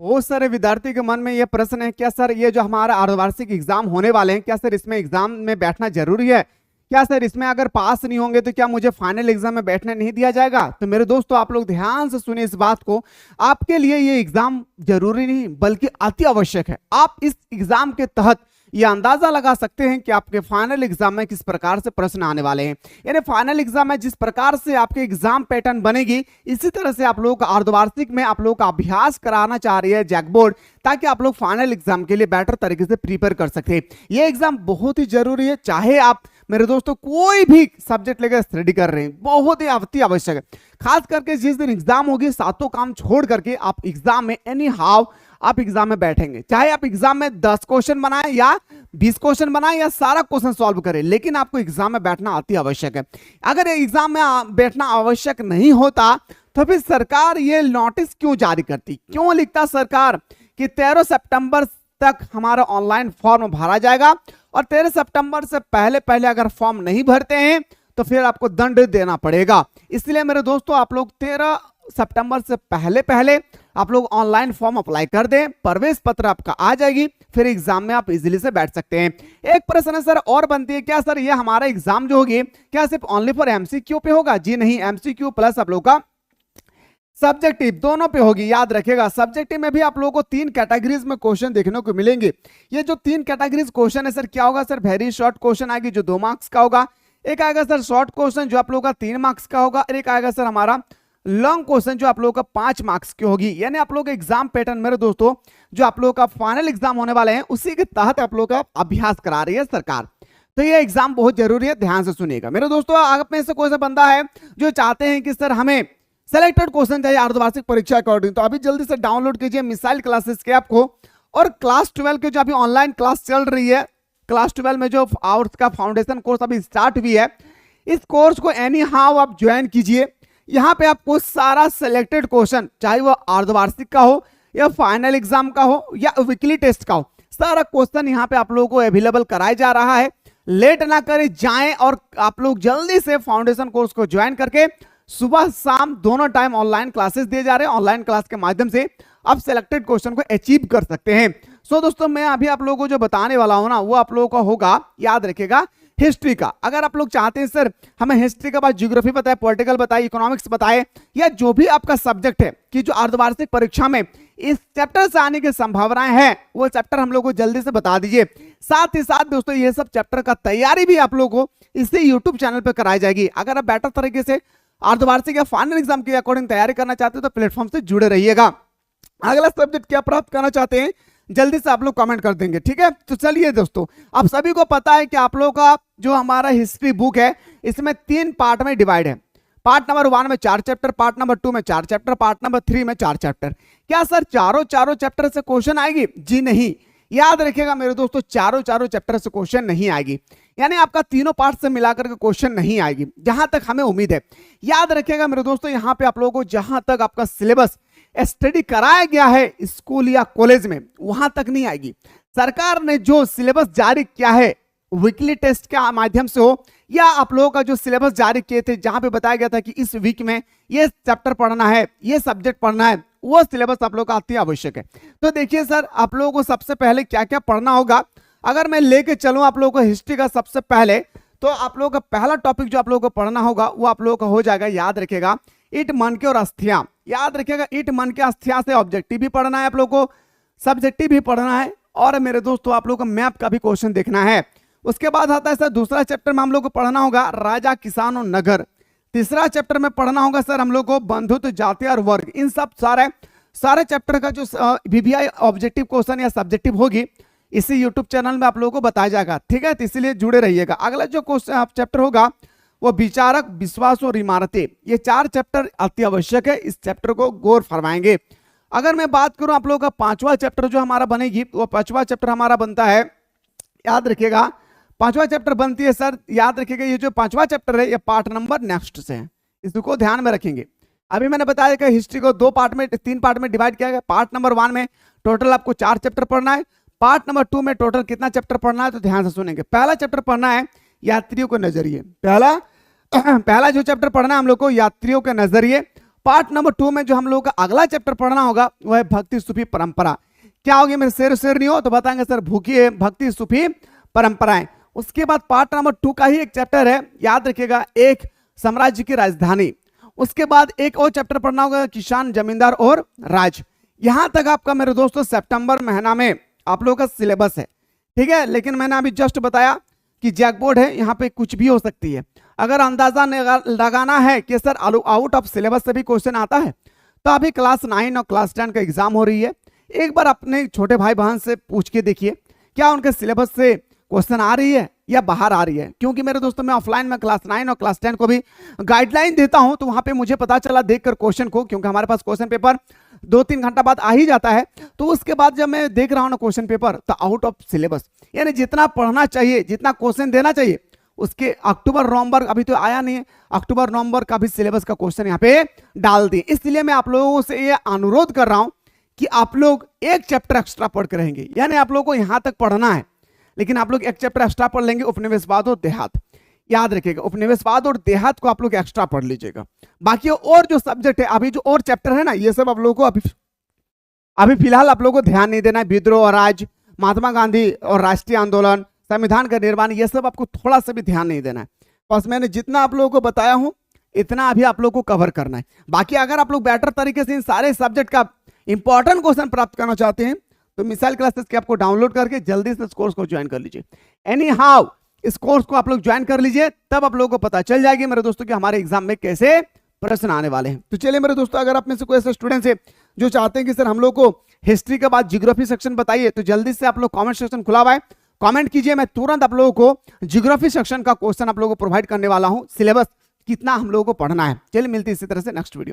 बहुत सारे विद्यार्थी के मन में यह प्रश्न है, क्या सर ये जो हमारा अर्धवार्षिक एग्जाम होने वाले हैं, क्या सर इसमें एग्जाम में बैठना जरूरी है? क्या सर इसमें अगर पास नहीं होंगे तो क्या मुझे फाइनल एग्जाम में बैठने नहीं दिया जाएगा? तो मेरे दोस्तों, आप लोग ध्यान से सुनिए इस बात को। आपके लिए ये एग्जाम जरूरी नहीं बल्कि अति आवश्यक है। आप इस एग्जाम के तहत ये अंदाजा लगा सकते हैं कि आपके फाइनल एग्जाम में किस प्रकार से प्रश्न आने वाले हैं। यानी फाइनल एग्जाम में जिस प्रकार से आपके एग्जाम पैटर्न बनेगी, इसी तरह से आप लोगों का अर्धवार्षिक में आप लोगों का अभ्यास कराना चाह रही है जैक बोर्ड, ताकि आप लोग फाइनल एग्जाम के लिए बेटर तरीके से प्रिपेयर कर सकते हैं। ये एग्जाम बहुत ही जरूरी है, चाहे आप मेरे दोस्तों कोई भी सब्जेक्ट लेकर स्टडी कर रहे हैं, बहुत ही अति आवश्यक है। खास करके जिस दिन एग्जाम होगी, सातों काम छोड़ करके आप एग्जाम में एनी हाउ आप एग्जाम में बैठेंगे। चाहे आप एग्जाम में 10 क्वेश्चन बनाएं या 20 क्वेश्चन बनाएं या सारा क्वेश्चन सॉल्व करें, लेकिन आपको एग्जाम में बैठना अति आवश्यक है। अगर एग्जाम में बैठना आवश्यक नहीं होता तो फिर सरकार ये नोटिस क्यों जारी करती, क्यों लिखता सरकार कि 13 सितंबर तक हमारा ऑनलाइन फॉर्म भरा जाएगा और 13 सितंबर से पहले पहले अगर फॉर्म नहीं भरते हैं तो फिर आपको दंड देना पड़ेगा। इसलिए मेरे दोस्तों, आप लोग 13 सितंबर से पहले पहले आप लोग ऑनलाइन फॉर्म अप्लाई कर दें, प्रवेश पत्र आपका आ जाएगी, फिर एग्जाम में आप इजीली से बैठ सकते हैं। एक प्रश्न सर और बनती है, क्या सर ये हमारा एग्जाम जो होगी क्या सिर्फ ओनली फॉर एमसीक्यू पे होगा? जी नहीं, एमसीक्यू प्लस आप लोग का सब्जेक्टिव दोनों पे होगी। याद रखिएगा, सब्जेक्टिव में भी आप लोगों को 3 कैटेगरीज में क्वेश्चन देखने को मिलेंगे। ये जो 3 कैटेगरीज क्वेश्चन है सर, क्या होगा सर? वेरी शॉर्ट क्वेश्चन आएगी जो 2 मार्क्स का होगा, एक आएगा सर शॉर्ट क्वेश्चन जो आप लोगों का 3 मार्क्स का होगा, और एक आएगा सर हमारा लॉन्ग क्वेश्चन जो आप लोगों का 5 मार्क्स की होगी। यानी आप लोगों का एग्जाम पैटर्न मेरे दोस्तों, जो आप लोगों का फाइनल एग्जाम होने वाले हैं, उसी के तहत आप लोगों का अभ्यास करा रही है सरकार। तो ये एग्जाम बहुत जरूरी है, ध्यान से सुनिएगा मेरे दोस्तों। आप में से कोई सा बंदा है जो चाहते हैं कि सर हमें सेलेक्टेड क्वेश्चन चाहिए अर्धवार्षिक परीक्षा अकॉर्डिंग, तो अभी जल्दी से डाउनलोड कीजिए मिसाइल क्लासेस के ऐप को। और क्लास 12 के जो अभी ऑनलाइन क्लास चल रही है, क्लास 12 में जो आवर्स का फाउंडेशन कोर्स अभी स्टार्ट हुई है, इस कोर्स को एनी हाउ आप ज्वाइन कीजिए। यहाँ पे आपको सारा सिलेक्टेड क्वेश्चन, चाहे वो अर्धवार्षिक का हो या फाइनल एग्जाम का हो या वीकली टेस्ट का हो, सारा क्वेश्चन यहाँ पे आप लोगों को अवेलेबल कराया जा रहा है। लेट ना करें, जाएं और आप लोग जल्दी से फाउंडेशन कोर्स को ज्वाइन करके सुबह शाम दोनों टाइम ऑनलाइन क्लासेस दिए जा रहे हैं। ऑनलाइन क्लास के माध्यम से आप सिलेक्टेड क्वेश्चन को अचीव कर सकते हैं। सो दोस्तों, मैं अभी आप लोगों को जो बताने वाला हूं ना, वो आप लोगों का होगा, याद रखिएगा, हिस्ट्री का। अगर आप लोग चाहते हैं सर हमें हिस्ट्री के बाद ज्योग्राफी बताए, पॉलिटिकल बताए, इकोनॉमिक्स बताए, या जो भी आपका सब्जेक्ट है कि जो अर्धवार्षिक परीक्षा में इस चैप्टर से आने की संभावनाएं हैं, वो चैप्टर हम लोग को जल्दी से बता दीजिए। साथ ही साथ दोस्तों, ये सब चैप्टर का तैयारी भी आप लोगों को इसी यूट्यूब चैनल पर कराई जाएगी। अगर आप बेटर तरीके से अर्धवार्षिक या फाइनल एग्जाम के अकॉर्डिंग तैयारी करना चाहते हो तो प्लेटफॉर्म से जुड़े रहिएगा। अगला सब्जेक्ट क्या प्राप्त करना चाहते हैं, जल्दी से आप लोग कमेंट कर देंगे, ठीक है? तो चलिए दोस्तों, आप सभी को पता है कि आप लोगों का जो हमारा हिस्ट्री बुक है, इसमें 3 पार्ट में डिवाइड है। पार्ट नंबर 1 में 4 चैप्टर, पार्ट नंबर 2 में 4 चैप्टर, पार्ट नंबर 3 में 4 चैप्टर। क्या सर चारों चैप्टर से क्वेश्चन आएगी? जी नहीं, याद रखिएगा मेरे दोस्तों, चारों चैप्टर से क्वेश्चन नहीं आएगी। यानी आपका तीनों पार्ट से मिलाकर के क्वेश्चन नहीं आएगी, जहां तक हमें उम्मीद है। याद रखिएगा मेरे दोस्तों, यहां पे आप लोगों को जहां तक आपका सिलेबस स्टडी कराया गया है स्कूल या कॉलेज में, वहां तक नहीं आएगी। सरकार ने जो सिलेबस जारी किया है, वीकली टेस्ट के माध्यम से हो या आप लोगों का जो सिलेबस जारी किए थे, जहां पे बताया गया था कि इस वीक में ये चैप्टर पढ़ना है, ये सब्जेक्ट पढ़ना है, वो सिलेबस आप लोग का अति आवश्यक है। तो देखिए सर, आप लोगों को सबसे पहले क्या क्या पढ़ना होगा। अगर मैं लेके चलूं आप लोगों को हिस्ट्री का सबसे पहले, तो आप लोगों का पहला टॉपिक जो आप लोगों को पढ़ना होगा वो आप लोगों का हो जाएगा, याद रखिएगा, ईट मन के और अस्थियां। याद रखिएगा, ईट मन के अस्थियां से ऑब्जेक्टिव भी पढ़ना है आप लोगों को, सब्जेक्टिव भी पढ़ना है, और मेरे दोस्तों आप लोगों को मैप का भी क्वेश्चन देखना है। उसके बाद आता है सर दूसरा चैप्टर में हम लोग को पढ़ना होगा राजा, किसान और नगर। तीसरा चैप्टर में पढ़ना होगा सर हम लोग को बंधुत्व, जाति और वर्ग। इन सब सारे चैप्टर का जो वीवीआई ऑब्जेक्टिव क्वेश्चन या सब्जेक्टिव होगी, इसी यूट्यूब चैनल में आप लोगों को बताया जाएगा, ठीक है? तो इसलिए जुड़े रहिएगा। अगला जो क्वेश्चन चैप्टर होगा वो विचारक, विश्वास और इमारतें। ये 4 चैप्टर अति आवश्यक है, इस चैप्टर को गौर फरमाएंगे। अगर मैं बात करूं आप लोगों का 5वां चैप्टर जो हमारा बनेगी, वो 5वां चैप्टर हमारा बनता है, याद रखिएगा, 5वां चैप्टर बनती है सर, याद रखिएगा, ये जो 5वां चैप्टर है ये पार्ट नंबर नेक्स्ट से है, इसको ध्यान में रखेंगे। अभी मैंने बताया कि हिस्ट्री को 3 पार्ट में डिवाइड किया गया। पार्ट नंबर 1 में टोटल आपको 4 चैप्टर पढ़ना है। पार्ट नंबर 2 में टोटल कितना चैप्टर पढ़ना है, तो ध्यान से सुनेंगे। पहला चैप्टर पढ़ना है यात्रियों के नजरिए। पहला जो चैप्टर पढ़ना है हम लोग को, यात्रियों के नजरिए। पार्ट नंबर 2 में जो हम लोगों का अगला चैप्टर पढ़ना होगा वह है भक्ति सूफी परंपरा। क्या होगी मेरे शेर नहीं हो तो बताएंगे सर भूखी भक्ति सूफी परंपराएं। उसके बाद पार्ट नंबर 2 का ही एक चैप्टर है, याद रखिएगा, एक साम्राज्य की राजधानी। उसके बाद एक और चैप्टर पढ़ना होगा किसान जमींदार और राज। यहां तक आपका मेरे दोस्तों सितंबर महीना में आप लोगों का सिलेबस है, ठीक है। लेकिन मैंने अभी जस्ट बताया कि जैकबोर्ड है, यहाँ पे कुछ भी हो सकती है। अगर अंदाजा लगाना है कि सर आउट ऑफ सिलेबस से भी क्वेश्चन आता है तो अभी क्लास 9 और क्लास 10 का एग्जाम हो रही है, एक बार अपने छोटे भाई बहन से पूछ के देखिए क्या उनके सिलेबस से क्वेश्चन आ रही है या बाहर आ रही है। क्योंकि मेरे दोस्तों मैं ऑफलाइन में क्लास 9 और क्लास 10 को भी गाइडलाइन देता हूं, तो वहां पे मुझे पता चला देखकर क्वेश्चन को, क्योंकि हमारे पास क्वेश्चन पेपर 2-3 घंटा बाद आ ही जाता है, तो उसके बाद जब मैं देख रहा हूं ना क्वेश्चन पेपर तो आउट ऑफ सिलेबस, यानी जितना पढ़ना चाहिए, जितना क्वेश्चन देना चाहिए, उसके अक्टूबर नवंबर अभी तो आया नहीं है, अक्टूबर नवंबर का भी सिलेबस का क्वेश्चन यहाँ पे डाल दिए। इसलिए मैं आप लोगों से ये अनुरोध कर रहा हूं कि आप लोग एक चैप्टर एक्स्ट्रा पढ़ कर रहेंगे, यानी आप लोगों को यहां तक पढ़ना है, लेकिन आप लोग एक चैप्टर एक्स्ट्रा पढ़ लेंगे, उपनिवेशवाद और देहात। याद रखिएगा उपनिवेशवाद और देहात को आप लोग एक्स्ट्रा पढ़ लीजिएगा। बाकी और जो सब्जेक्ट है, अभी जो और चैप्टर है ना, ये सब आप लोगों को अभी फिलहाल आप लोगों को ध्यान नहीं देना है। विद्रोह और राज, महात्मा गांधी और राष्ट्रीय आंदोलन, संविधान का निर्माण, ये सब आपको थोड़ा सा भी ध्यान नहीं देना है। बस मैंने जितना आप लोगों को बताया हूं इतना अभी आप लोगों को कवर करना है। बाकी अगर आप लोग बेटर तरीके से इन सारे सब्जेक्ट का इंपॉर्टेंट क्वेश्चन प्राप्त करना चाहते हैं तो मिसाइल क्लासेस के आपको डाउनलोड करके जल्दी से इस कोर्स को ज्वाइन कर लीजिए। एनी हाउ इस कोर्स को आप लोग ज्वाइन कर लीजिए, तब आप लोगों को पता चल जाएगी मेरे दोस्तों कि हमारे एग्जाम में कैसे प्रश्न आने वाले हैं। तो चलिए मेरे दोस्तों, अगर आप में से कोई ऐसे स्टूडेंट्स है जो चाहते हैं कि सर हम लोग को हिस्ट्री के बाद ज्योग्राफी सेक्शन बताइए, तो जल्दी से आप लोग कमेंट सेक्शन खुला हुआ है, कमेंट कीजिए। मैं तुरंत आप लोगों को ज्योग्राफी सेक्शन का क्वेश्चन आप लोगों को प्रोवाइड करने वाला हूं, सिलेबस कितना हम लोगों को पढ़ना है। चलिए मिलते हैं इसी तरह से नेक्स्ट वीडियो में।